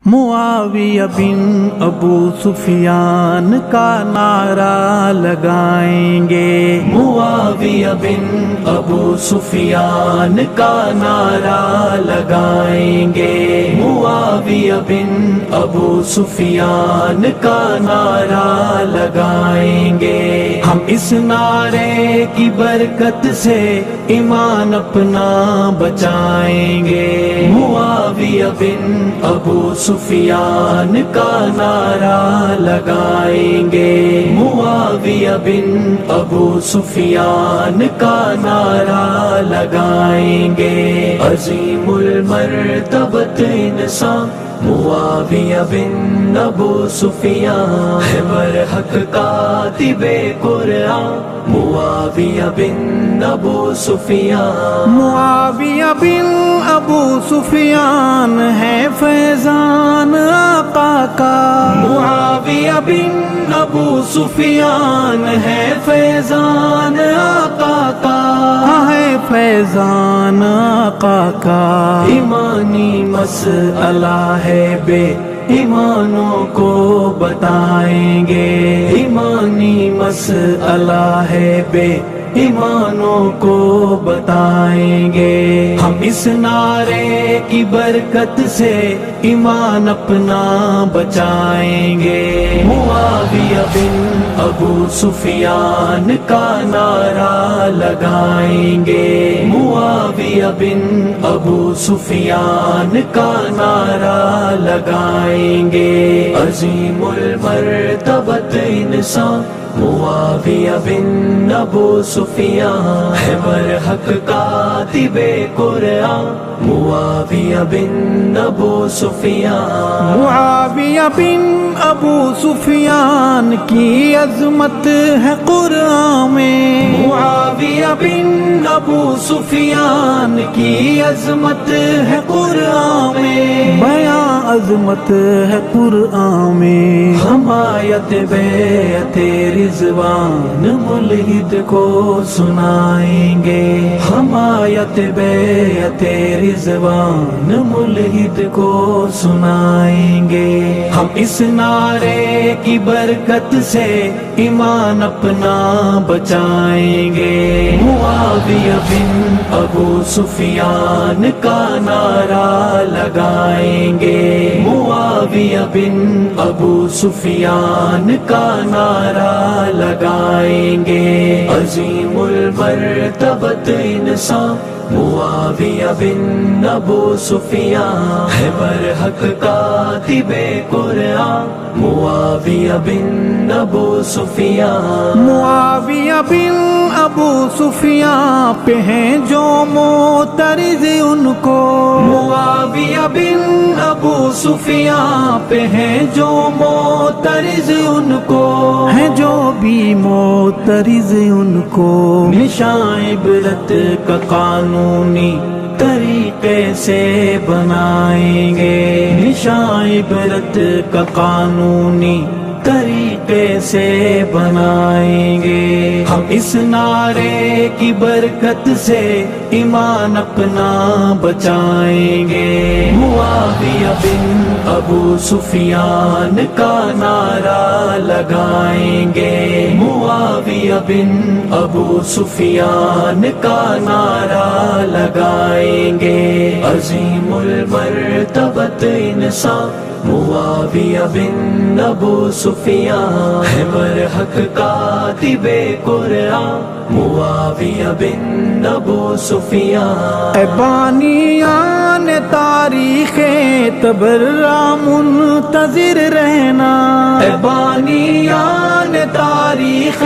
معاویہ بن ابو سفیان کا نعرہ لگائیں گے، معاویہ بن ابو سفیان کا نعرہ لگائیں گے، معاویہ بن ابو سفیان کا نعرہ لگائیں گے۔ ہم اس نعرے کی برکت سے ایمان اپنا بچائیں گے، معاویہ بن ابو سفیان کا نعرہ لگائیں گے، معاویہ بن ابو سفیان کا نعرہ لگائیں گے۔ عظیم المرتبت انسان معاویہ بن ابو سفیان ہے، برحق کاتب قرآن معاویہ بن ابو سفیان۔ معاویہ بن ابو سفیان ہے فیضان آقا کا، معاویہ بن ابو سفیان ہے فیضان آقا کا، ہے فیضان آقا کا۔ ایمانی مسئلہ ہے بے ایمانوں کو بتائیں گے، ایمانی مسئلہ ہے بے ایمانوں کو بتائیں گے۔ ہم اس نعرے کی برکت سے ایمان اپنا بچائیں گے، معاویہ بن ابو سفیان کا نعرہ لگائیں گے، معاویہ بن ابو سفیان کا نعرہ لگائیں گے۔ عظیم المرتبت انسان معاویہ بن ابو سفیان ہے، برحق کاتب قرآن معاویہ بن ابو سفیان۔ معاویہ بن ابو سفیان کی عظمت ہے قرآن میں، معاویہ بن ابو سفیان کی عظمت ہے قرآن میں، بیان عظمت ہے قرآن میں۔ حمایت بیعت رضوان ملحد کو سنائیں گے، حمایت بیعت رضوان ملحد کو سنائیں گے۔ ہم اس نعرے کی برکت سے ایمان اپنا بچائیں گے، معاویہ بن ابو سفیان کا نعرہ لگائیں گے، معاویہ بن ابو سفیان کا نعرہ لگائیں گے۔ عظیم المرتبت انسان معاویہ بن ابو سفیان ہے، برحق کاتب قرآن معاویہ بن ابو سفیان۔ معاویہ بن ابو سفیان پہ ہیں جو معترض ان کو، معاویہ بن ابو سفیان پہ ہیں جو معترض ان کو، ہیں جو بھی معترض ان کو، نشان عبرت کا قانونی طریقے سے بنائیں گے، نشان عبرت کا قانونی طریقے سے بنائیں گے۔ ہم اس نعرے کی برکت سے ایمان اپنا بچائیں گے، معاویہ بن ابو سفیان کا نعرہ لگائیں گے، معاویہ بن ابو سفیان کا نعرہ لگائیں گے۔ عظیم المرتبت انسان معاویہ بن ابو سفیان ہے، برحق کاتب قرآن معاویہ بن ابو سفیان۔ اے بانیان تاریخ تبرہ منتظر رہنا، اے بانیان تاریخ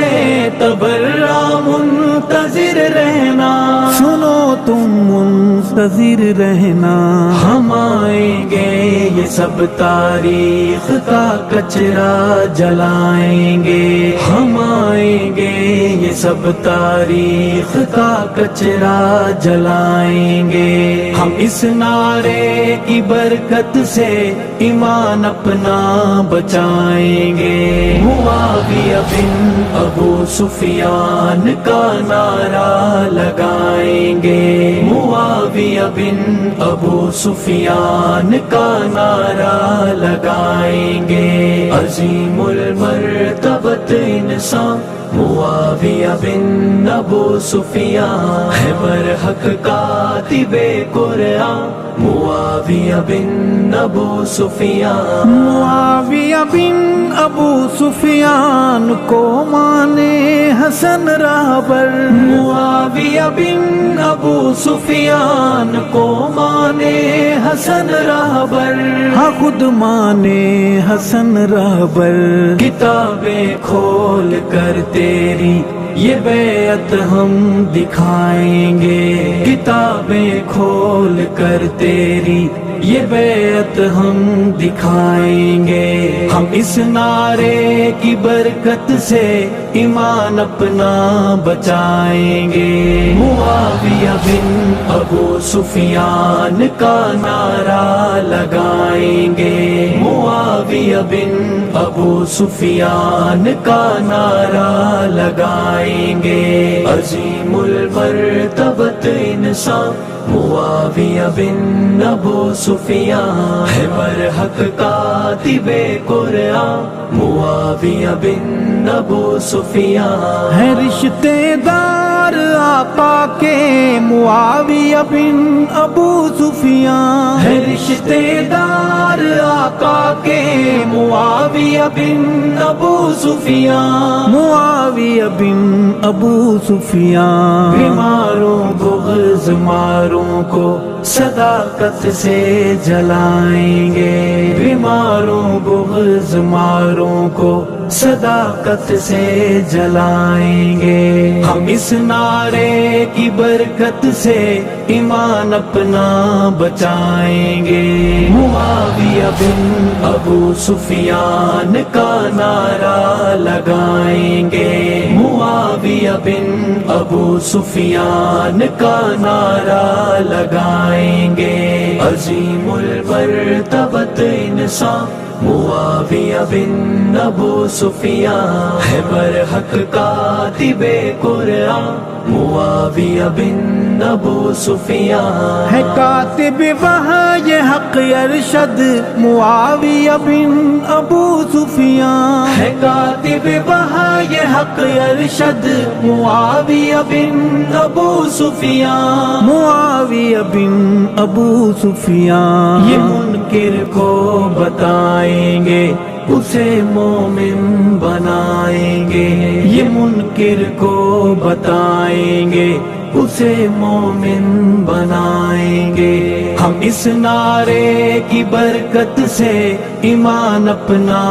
تبرہ منتظر رہنا، سنو تم منتظر رہنا۔ ہم آئیں گے یہ سب تاریخ کا کچرا جلائیں گے، ہم آئیں گے یہ سب تاریخ کا کچرا جلائیں گے۔ ہم اس نعرے کی برکت سے ایمان اپنا بچائیں گے، معاویہ بن ابو سفیان کا نعرہ لگائیں گے، معاویہ بن ابو سفیان کا نعرہ نعرہ لگائیں گے، عظیم المرتبت انسان معاویہ بن ابو سفیان ہے، برحق کاتب قرآن معاویہ بن ابو سفیان۔ معاویہ بن ابو سفیان کو مانے حسن رہبر، معاویہ بن ابو سفیان کو مانے حسن رہبر، ہاں خود مانے حسن رہبر۔ کتابیں کھول کر تیری یہ بیعت ہم دکھائیں گے، کتابیں کھول کر تیری یہ بیعت ہم دکھائیں گے، ہم اس نعرے کی برکت سے ایمان اپنا بچائیں گے۔ معاویہ بن ابو سفیان کا نعرہ لگائیں گے، معاویہ بن ابو سفیان کا نعرہ لگائیں گے، عظیم المرتبت انسان معاویہ بن ابو سفیان ہے، برحق کاتب قرآن معاویہ بن ابو سفیان ہے، رشتے دار آقا کے معاویہ بن ابو سفیان ہے، رشتے دار آقا کے معاویہ بن ابو سفیان، معاویہ بن ابو سفیان۔ بیماروں بغض ماروں کو صداقت سے جلائیں گے، بیماروں بغض ماروں کو صداقت سے جلائیں گے، ہم اس نعرے کی برکت سے ایمان اپنا بچائیں گے۔ معاویہ بن ابو سفیان کا نعرہ لگائیں گے، معاویہ بن ابو سفیان کا نعرہ لگائیں گے، عظیم المرتبت انسان معاویہ بن ابو سفیان ہے، برحق کاتب قرآن معاویہ بن ابو سفیان ہے، کاتب وحی حق ارشد معاویہ بن ابو سفیان ہے، کاتب وحی حق ارشد معاویہ بن ابو سفیان، معاویہ بن ابو سفیان۔ یہ منکر کو بتائیں گے اسے مومن بنائیں گے، یہ منکر کو بتائیں گے اسے مومن بنائیں گے، ہم اس نعرے کی برکت سے ایمان اپنا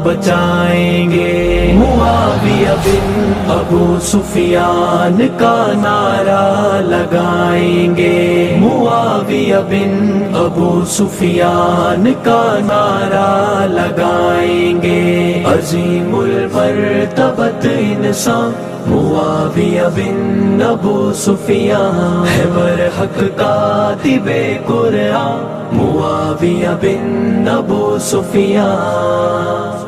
بچائیں گے۔ معاویہ بن ابو سفیان کا نعرہ لگائیں گے، معاویہ بن ابو سفیان کا نعرہ لگائیں گے، عظیم المرتبت انسان معاویہ بن ابو سفیان ہے، برحق کاتب قرآن معاویہ بن ابو سفیان۔